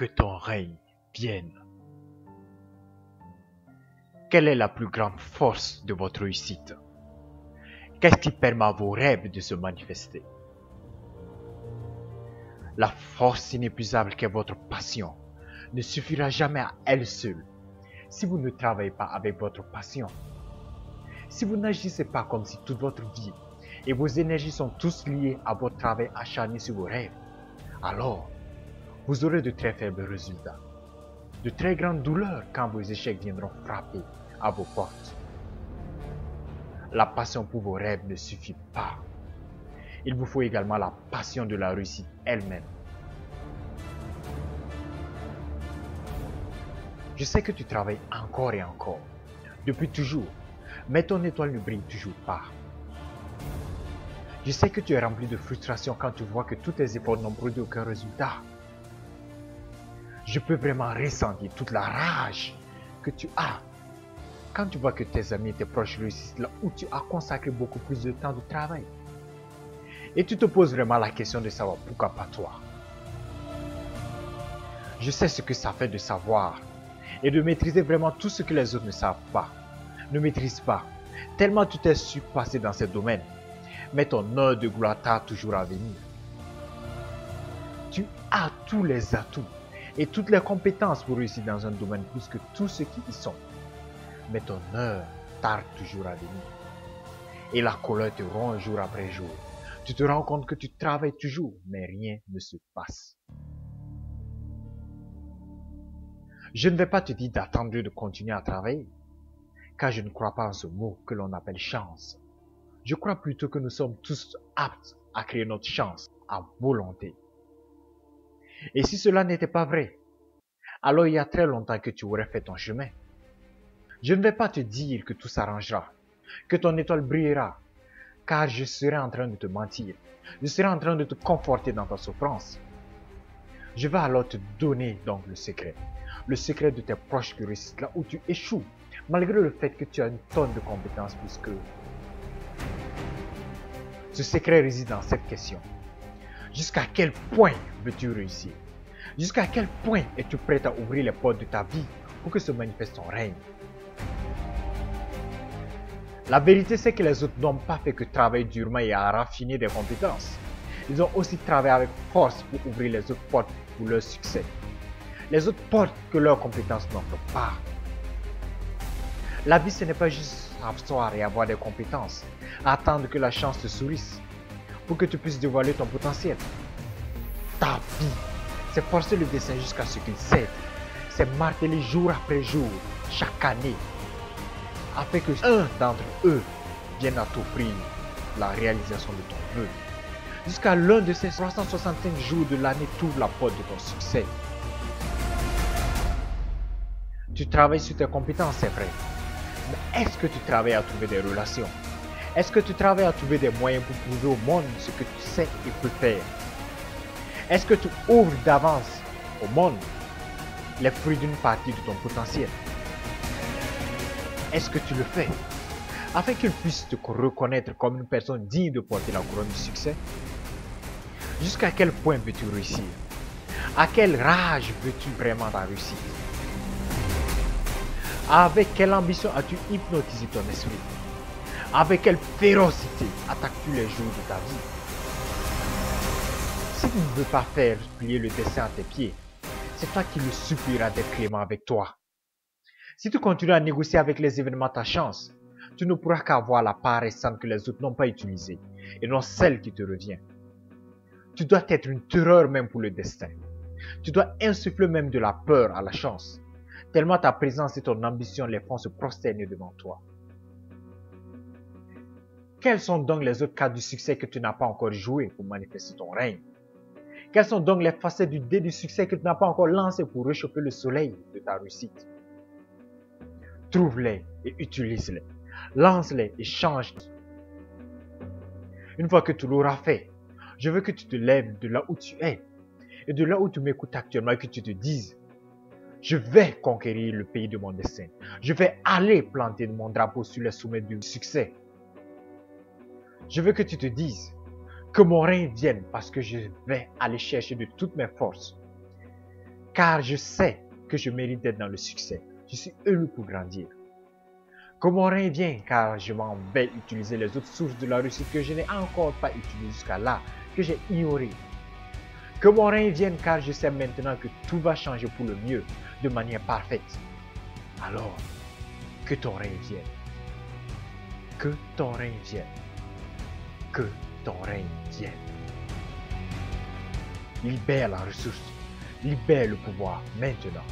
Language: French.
que ton règne vienne. Quelle est la plus grande force de votre réussite? Qu'est-ce qui permet à vos rêves de se manifester? La force inépuisable qu'est votre passion ne suffira jamais à elle seule si vous ne travaillez pas avec votre passion. Si vous n'agissez pas comme si toute votre vie et vos énergies sont tous liées à votre travail acharné sur vos rêves, alors vous aurez de très faibles résultats, de très grandes douleurs quand vos échecs viendront frapper à vos portes. La passion pour vos rêves ne suffit pas. Il vous faut également la passion de la réussite elle-même. Je sais que tu travailles encore et encore, depuis toujours, mais ton étoile ne brille toujours pas. Je sais que tu es rempli de frustration quand tu vois que tous tes efforts n'ont produit aucun résultat. Je peux vraiment ressentir toute la rage que tu as quand tu vois que tes amis et tes proches réussissent là où tu as consacré beaucoup plus de temps de travail. Et tu te poses vraiment la question de savoir pourquoi pas toi. Je sais ce que ça fait de savoir et de maîtriser vraiment tout ce que les autres ne savent pas, ne maîtrisent pas, tellement tu t'es surpassé dans ces domaines. Mais ton heure de gloire tarde toujours à venir. Tu as tous les atouts et toutes les compétences pour réussir dans un domaine plus que tous ceux qui y sont. Mais ton heure tarde toujours à venir. Et la colère te ronge jour après jour. Tu te rends compte que tu travailles toujours, mais rien ne se passe. Je ne vais pas te dire d'attendre de continuer à travailler, car je ne crois pas en ce mot que l'on appelle chance. Je crois plutôt que nous sommes tous aptes à créer notre chance à volonté. Et si cela n'était pas vrai, alors il y a très longtemps que tu aurais fait ton chemin. Je ne vais pas te dire que tout s'arrangera, que ton étoile brillera, car je serai en train de te mentir. Je serai en train de te conforter dans ta souffrance. Je vais alors te donner donc le secret de tes proches qui réussissent là où tu échoues, malgré le fait que tu as une tonne de compétences plus qu'eux. Ce secret réside dans cette question. Jusqu'à quel point veux-tu réussir? Jusqu'à quel point es-tu prêt à ouvrir les portes de ta vie pour que se manifeste ton règne? La vérité, c'est que les autres n'ont pas fait que travailler durement et à raffiner des compétences. Ils ont aussi travaillé avec force pour ouvrir les autres portes pour leur succès. Les autres portes que leurs compétences n'offrent pas. La vie, ce n'est pas juste s'asseoir et avoir des compétences, attendre que la chance te sourisse pour que tu puisses dévoiler ton potentiel. Ta vie, c'est forcer le destin jusqu'à ce qu'il cède. C'est marteler jour après jour, chaque année, afin que un d'entre eux vienne à t'offrir la réalisation de ton vœu. Jusqu'à l'un de ces 365 jours de l'année t'ouvre la porte de ton succès. Tu travailles sur tes compétences, c'est vrai. Mais est-ce que tu travailles à trouver des relations? Est-ce que tu travailles à trouver des moyens pour prouver au monde ce que tu sais et peux faire? Est-ce que tu ouvres d'avance au monde les fruits d'une partie de ton potentiel? Est-ce que tu le fais afin qu'il puisse te reconnaître comme une personne digne de porter la couronne du succès? Jusqu'à quel point veux-tu réussir? À quelle rage veux-tu vraiment ta réussite? Avec quelle ambition as-tu hypnotisé ton esprit? Avec quelle férocité attaques-tu les jours de ta vie? Si tu ne veux pas faire plier le destin à tes pieds, c'est toi qui le supplieras d'être clément avec toi. Si tu continues à négocier avec les événements ta chance, tu ne pourras qu'avoir la part restante que les autres n'ont pas utilisée, et non celle qui te revient. Tu dois être une terreur même pour le destin. Tu dois insuffler même de la peur à la chance, tellement ta présence et ton ambition les font se prosterner devant toi. Quels sont donc les autres cas du succès que tu n'as pas encore joué pour manifester ton règne? Quelles sont donc les facettes du dé du succès que tu n'as pas encore lancé pour réchauffer le soleil de ta réussite? Trouve-les et utilise-les. Lance-les et change-les. Une fois que tu l'auras fait, je veux que tu te lèves de là où tu es et de là où tu m'écoutes actuellement et que tu te dises: je vais conquérir le pays de mon destin. Je vais aller planter mon drapeau sur les sommets du succès. Je veux que tu te dises que mon règne vienne parce que je vais aller chercher de toutes mes forces car je sais que je mérite d'être dans le succès. Je suis élu pour grandir. Que mon règne vienne, car je m'en vais utiliser les autres sources de la réussite que je n'ai encore pas utilisées jusqu'à là, que j'ai ignorées. Que mon règne vienne, car je sais maintenant que tout va changer pour le mieux, de manière parfaite. Alors, que ton règne vienne. Que ton règne vienne. Que ton règne vienne. Libère la ressource. Libère le pouvoir maintenant.